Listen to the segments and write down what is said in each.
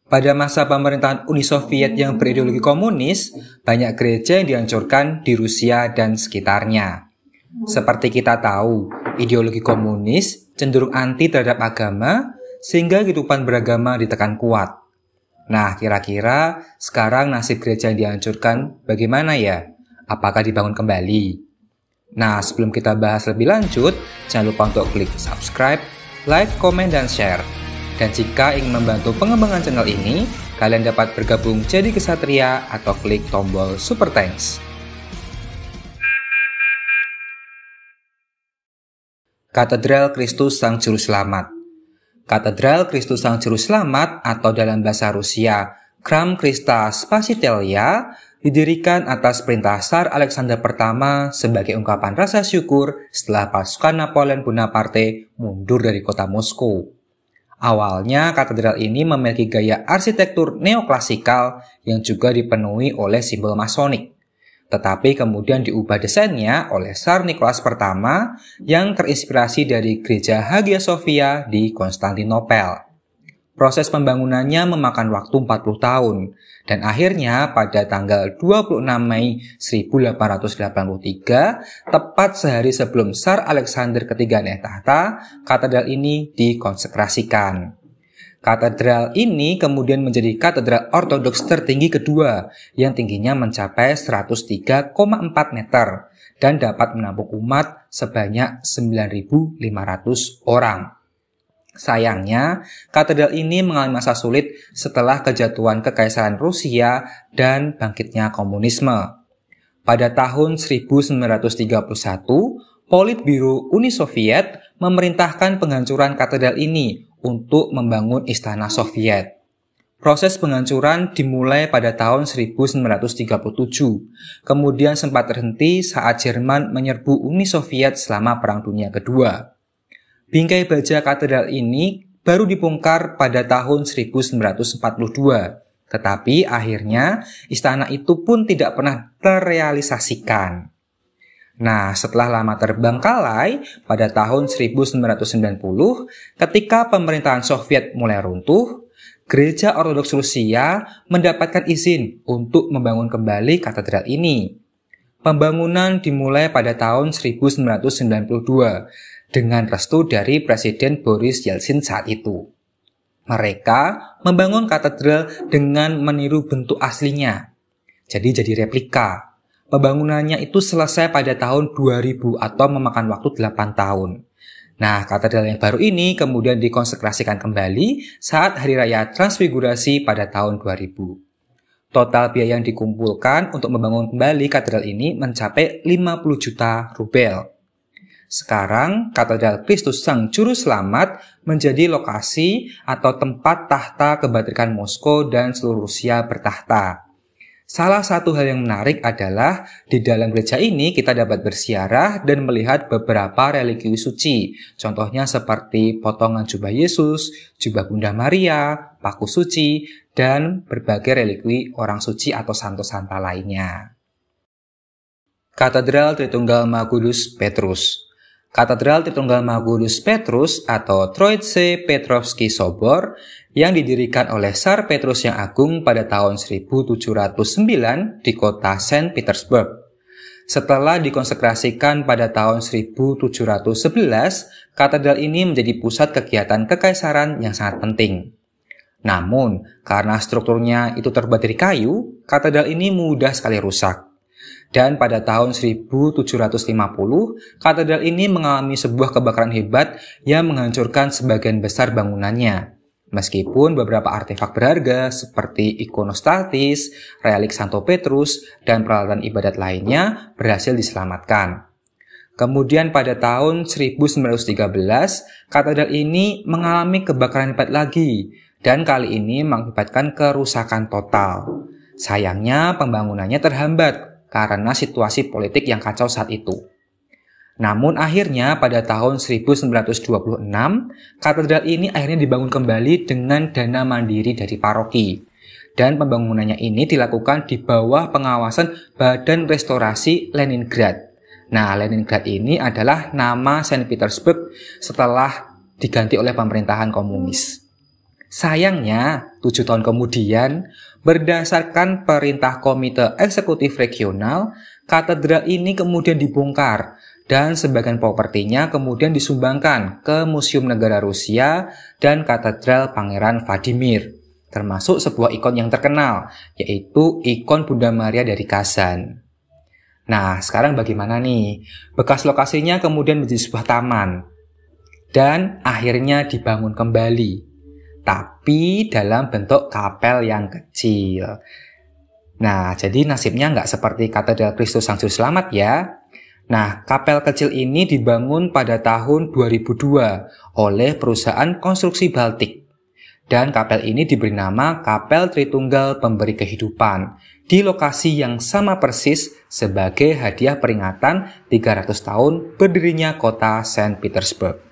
Pada masa pemerintahan Uni Soviet yang berideologi komunis, banyak gereja yang dihancurkan di Rusia dan sekitarnya. Seperti kita tahu, ideologi komunis cenderung anti terhadap agama, sehingga kehidupan beragama ditekan kuat. Nah, kira-kira sekarang nasib gereja yang dihancurkan bagaimana ya? Apakah dibangun kembali? Nah, sebelum kita bahas lebih lanjut, jangan lupa untuk klik subscribe, like, komen, dan share. Dan jika ingin membantu pengembangan channel ini, kalian dapat bergabung jadi kesatria atau klik tombol Super Thanks. Katedral Kristus Sang Juru Selamat. Katedral Kristus Sang Juru Selamat atau dalam bahasa Rusia, Chram Krista Spasitelya, didirikan atas perintah Tsar Alexander I sebagai ungkapan rasa syukur setelah pasukan Napoleon Bonaparte mundur dari kota Moskow. Awalnya, katedral ini memiliki gaya arsitektur neoklasikal yang juga dipenuhi oleh simbol masonik. Tetapi kemudian diubah desainnya oleh Tsar Nicholas I yang terinspirasi dari gereja Hagia Sophia di Konstantinopel. Proses pembangunannya memakan waktu 40 tahun, dan akhirnya pada tanggal 26 Mei 1883, tepat sehari sebelum Tsar Alexander III naik tahta, katedral ini dikonsekrasikan. Katedral ini kemudian menjadi katedral ortodoks tertinggi kedua, yang tingginya mencapai 103,4 meter, dan dapat menampung umat sebanyak 9.500 orang. Sayangnya, katedral ini mengalami masa sulit setelah kejatuhan Kekaisaran Rusia dan bangkitnya komunisme. Pada tahun 1931, Politbiro Uni Soviet memerintahkan penghancuran katedral ini untuk membangun istana Soviet. Proses penghancuran dimulai pada tahun 1937, kemudian sempat terhenti saat Jerman menyerbu Uni Soviet selama Perang Dunia Kedua. Bingkai baja katedral ini baru dibongkar pada tahun 1942, tetapi akhirnya istana itu pun tidak pernah terrealisasikan. Nah, setelah lama terbengkalai, pada tahun 1990, ketika pemerintahan Soviet mulai runtuh, Gereja Ortodoks Rusia mendapatkan izin untuk membangun kembali katedral ini. Pembangunan dimulai pada tahun 1992, dengan restu dari Presiden Boris Yeltsin saat itu. Mereka membangun katedral dengan meniru bentuk aslinya. Jadi replika. Pembangunannya itu selesai pada tahun 2000 atau memakan waktu 8 tahun. Nah, katedral yang baru ini kemudian dikonsekrasikan kembali saat Hari Raya Transfigurasi pada tahun 2000. Total biaya yang dikumpulkan untuk membangun kembali katedral ini mencapai 50 juta rubel. Sekarang, Katedral Kristus Sang Juru Selamat menjadi lokasi atau tempat tahta kebatrikan Moskow dan seluruh Rusia bertahta. Salah satu hal yang menarik adalah di dalam gereja ini kita dapat berziarah dan melihat beberapa religi suci. Contohnya seperti potongan jubah Yesus, jubah Bunda Maria, paku suci, dan berbagai religi orang suci atau santo-santa lainnya. Katedral Tritunggal Maha Kudus Petrus. Katedral Tritunggal Maha Kudus Petrus atau Troitse Petrovsky Sobor yang didirikan oleh Tsar Petrus yang Agung pada tahun 1709 di kota Saint Petersburg. Setelah dikonsekrasikan pada tahun 1711, katedral ini menjadi pusat kegiatan kekaisaran yang sangat penting. Namun, karena strukturnya itu terbuat dari kayu, katedral ini mudah sekali rusak. Dan pada tahun 1750, katedral ini mengalami sebuah kebakaran hebat yang menghancurkan sebagian besar bangunannya. Meskipun beberapa artefak berharga seperti ikonostatis, relik Santo Petrus, dan peralatan ibadat lainnya berhasil diselamatkan. Kemudian pada tahun 1913, katedral ini mengalami kebakaran hebat lagi, dan kali ini mengakibatkan kerusakan total. Sayangnya pembangunannya terhambat karena situasi politik yang kacau saat itu. Namun akhirnya pada tahun 1926, katedral ini akhirnya dibangun kembali dengan dana mandiri dari paroki. Dan pembangunannya ini dilakukan di bawah pengawasan Badan Restorasi Leningrad. Nah, Leningrad ini adalah nama Saint Petersburg setelah diganti oleh pemerintahan komunis. Sayangnya, 7 tahun kemudian, berdasarkan perintah Komite Eksekutif Regional, katedral ini kemudian dibongkar dan sebagian propertinya kemudian disumbangkan ke Museum Negara Rusia dan Katedral Pangeran Vladimir, termasuk sebuah ikon yang terkenal, yaitu ikon Bunda Maria dari Kazan. Nah, sekarang bagaimana nih? Bekas lokasinya kemudian menjadi sebuah taman dan akhirnya dibangun kembali, tapi dalam bentuk kapel yang kecil. Nah, jadi nasibnya nggak seperti Katedral Kristus Sang Juru Selamat ya. Nah, kapel kecil ini dibangun pada tahun 2002 oleh perusahaan konstruksi Baltik. Dan kapel ini diberi nama Kapel Tritunggal Pemberi Kehidupan di lokasi yang sama persis sebagai hadiah peringatan 300 tahun berdirinya kota Saint Petersburg.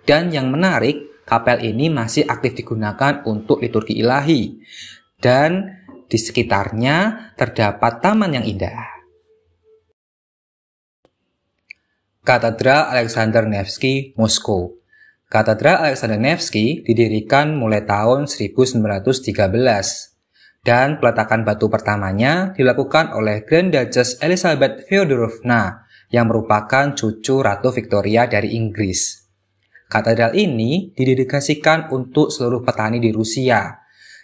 Dan yang menarik, kapel ini masih aktif digunakan untuk liturgi ilahi. Dan di sekitarnya terdapat taman yang indah. Katedral Alexander Nevsky, Moskow. Katedral Alexander Nevsky didirikan mulai tahun 1913 dan peletakan batu pertamanya dilakukan oleh Grand Duchess Elizabeth Feodorovna yang merupakan cucu Ratu Victoria dari Inggris. Katedral ini didedikasikan untuk seluruh petani di Rusia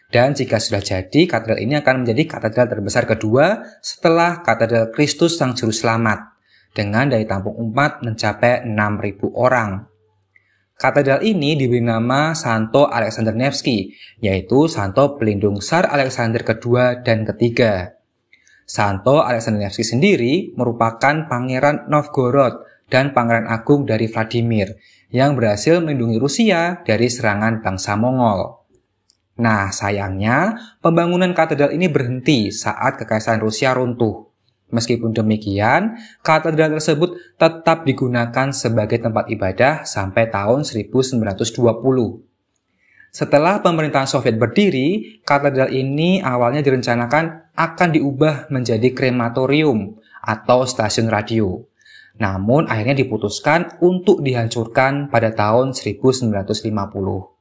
dan jika sudah jadi, katedral ini akan menjadi katedral terbesar kedua setelah Katedral Kristus Sang Juru Selamat dengan daya tampung umat mencapai 6.000 orang. Katedral ini diberi nama Santo Alexander Nevsky, yaitu Santo Pelindung Tsar Alexander kedua dan ketiga. Santo Alexander Nevsky sendiri merupakan Pangeran Novgorod dan Pangeran Agung dari Vladimir yang berhasil melindungi Rusia dari serangan bangsa Mongol. Nah, sayangnya pembangunan katedral ini berhenti saat Kekaisaran Rusia runtuh. Meskipun demikian, katedral tersebut tetap digunakan sebagai tempat ibadah sampai tahun 1920. Setelah pemerintahan Soviet berdiri, katedral ini awalnya direncanakan akan diubah menjadi krematorium atau stasiun radio. Namun akhirnya diputuskan untuk dihancurkan pada tahun 1950.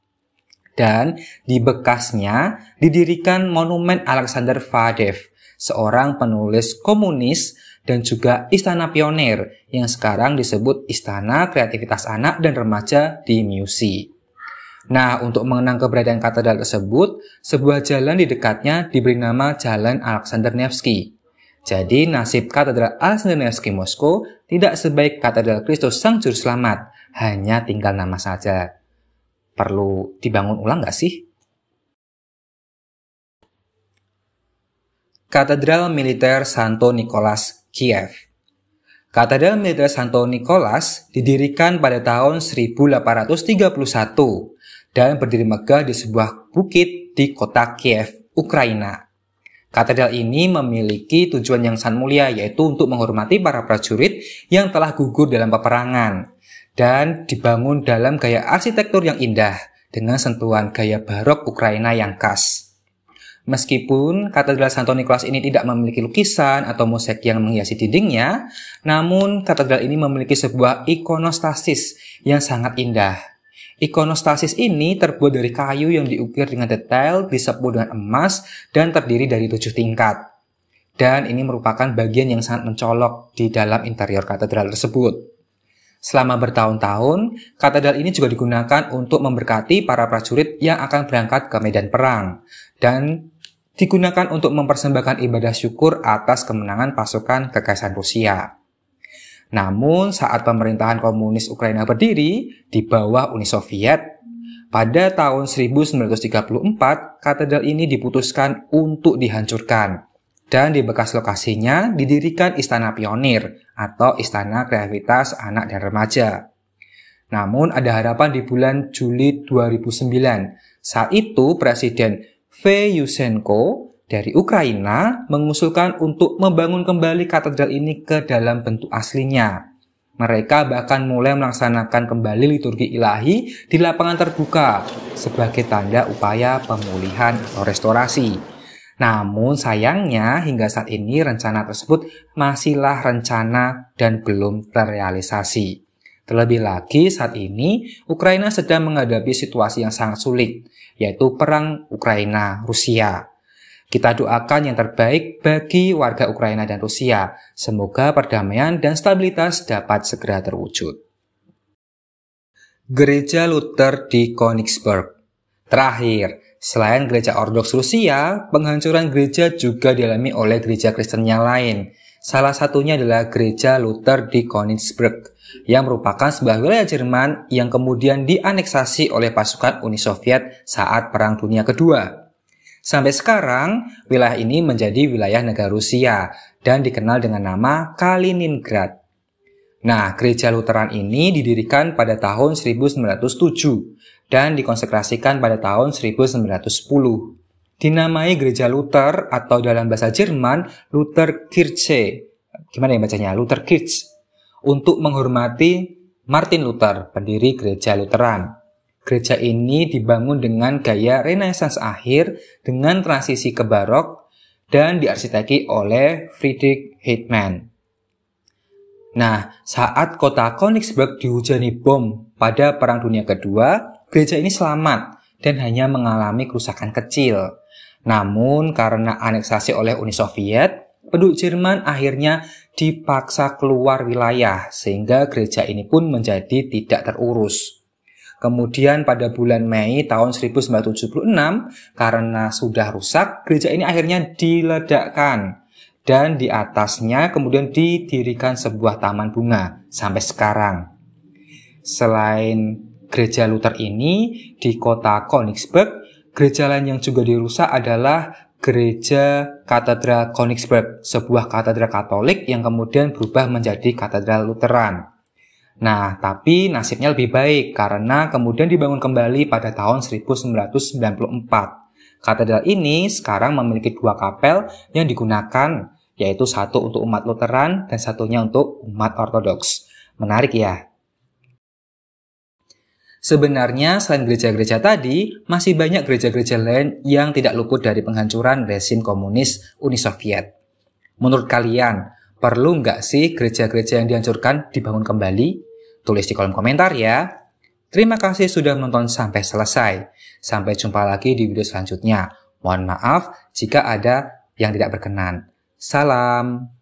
Dan di bekasnya didirikan monumen Alexander Fadev, seorang penulis komunis dan juga istana pionir yang sekarang disebut Istana Kreativitas Anak dan Remaja di Musi. Nah, untuk mengenang keberadaan katedral tersebut, sebuah jalan di dekatnya diberi nama Jalan Alexander Nevsky. Jadi, nasib Katedral Alexander Nevsky Moskow tidak sebaik Katedral Kristus Sang Juru Selamat, hanya tinggal nama saja. Perlu dibangun ulang nggak sih? Katedral Militer Santo Nicholas, Kiev. Katedral Militer Santo Nicholas didirikan pada tahun 1831 dan berdiri megah di sebuah bukit di kota Kiev, Ukraina. Katedral ini memiliki tujuan yang sangat mulia, yaitu untuk menghormati para prajurit yang telah gugur dalam peperangan dan dibangun dalam gaya arsitektur yang indah dengan sentuhan gaya barok Ukraina yang khas. Meskipun Katedral Santo Nicholas ini tidak memiliki lukisan atau mosaik yang menghiasi dindingnya, namun katedral ini memiliki sebuah ikonostasis yang sangat indah. Ikonostasis ini terbuat dari kayu yang diukir dengan detail, disepuh dengan emas, dan terdiri dari 7 tingkat. Dan ini merupakan bagian yang sangat mencolok di dalam interior katedral tersebut. Selama bertahun-tahun, katedral ini juga digunakan untuk memberkati para prajurit yang akan berangkat ke medan perang, dan digunakan untuk mempersembahkan ibadah syukur atas kemenangan pasukan Kekaisaran Rusia. Namun, saat pemerintahan komunis Ukraina berdiri di bawah Uni Soviet, pada tahun 1934, katedral ini diputuskan untuk dihancurkan, dan di bekas lokasinya didirikan Istana Pionir atau Istana Kreativitas Anak dan Remaja. Namun, ada harapan di bulan Juli 2009. Saat itu, Presiden V. Yushchenko dari Ukraina mengusulkan untuk membangun kembali katedral ini ke dalam bentuk aslinya. Mereka bahkan mulai melaksanakan kembali liturgi ilahi di lapangan terbuka sebagai tanda upaya pemulihan atau restorasi. Namun sayangnya hingga saat ini rencana tersebut masihlah rencana dan belum terrealisasi. Terlebih lagi saat ini Ukraina sedang menghadapi situasi yang sangat sulit, yaitu perang Ukraina-Rusia. Kita doakan yang terbaik bagi warga Ukraina dan Rusia. Semoga perdamaian dan stabilitas dapat segera terwujud. Gereja Luther di Königsberg. Terakhir, selain gereja Ortodoks Rusia, penghancuran gereja juga dialami oleh gereja Kristen yang lain. Salah satunya adalah gereja Luther di Königsberg, yang merupakan sebuah wilayah Jerman yang kemudian dianeksasi oleh pasukan Uni Soviet saat Perang Dunia Kedua. Sampai sekarang, wilayah ini menjadi wilayah negara Rusia dan dikenal dengan nama Kaliningrad. Nah, gereja Lutheran ini didirikan pada tahun 1907 dan dikonsekrasikan pada tahun 1910. Dinamai gereja Luther atau dalam bahasa Jerman Lutherkirche. Gimana ya bacanya? Lutherkirche. Untuk menghormati Martin Luther, pendiri gereja Lutheran. Gereja ini dibangun dengan gaya Renaissance akhir dengan transisi ke Barok dan diarsiteki oleh Friedrich Heidemann. Nah, saat kota Königsberg dihujani bom pada Perang Dunia Kedua, gereja ini selamat dan hanya mengalami kerusakan kecil. Namun, karena aneksasi oleh Uni Soviet, penduduk Jerman akhirnya dipaksa keluar wilayah, sehingga gereja ini pun menjadi tidak terurus. Kemudian pada bulan Mei tahun 1976, karena sudah rusak, gereja ini akhirnya diledakkan. Dan di atasnya kemudian didirikan sebuah taman bunga sampai sekarang. Selain gereja Luther ini, di kota Königsberg, gereja lain yang juga dirusak adalah gereja Katedral Königsberg, sebuah katedral Katolik yang kemudian berubah menjadi katedral Lutheran. Nah, tapi nasibnya lebih baik karena kemudian dibangun kembali pada tahun 1994. Katedral ini sekarang memiliki 2 kapel yang digunakan, yaitu satu untuk umat Lutheran dan satunya untuk umat Ortodoks. Menarik ya? Sebenarnya selain gereja-gereja tadi, masih banyak gereja-gereja lain yang tidak luput dari penghancuran rezim komunis Uni Soviet. Menurut kalian, perlu nggak sih gereja-gereja yang dihancurkan dibangun kembali? Tulis di kolom komentar ya. Terima kasih sudah menonton sampai selesai. Sampai jumpa lagi di video selanjutnya. Mohon maaf jika ada yang tidak berkenan. Salam.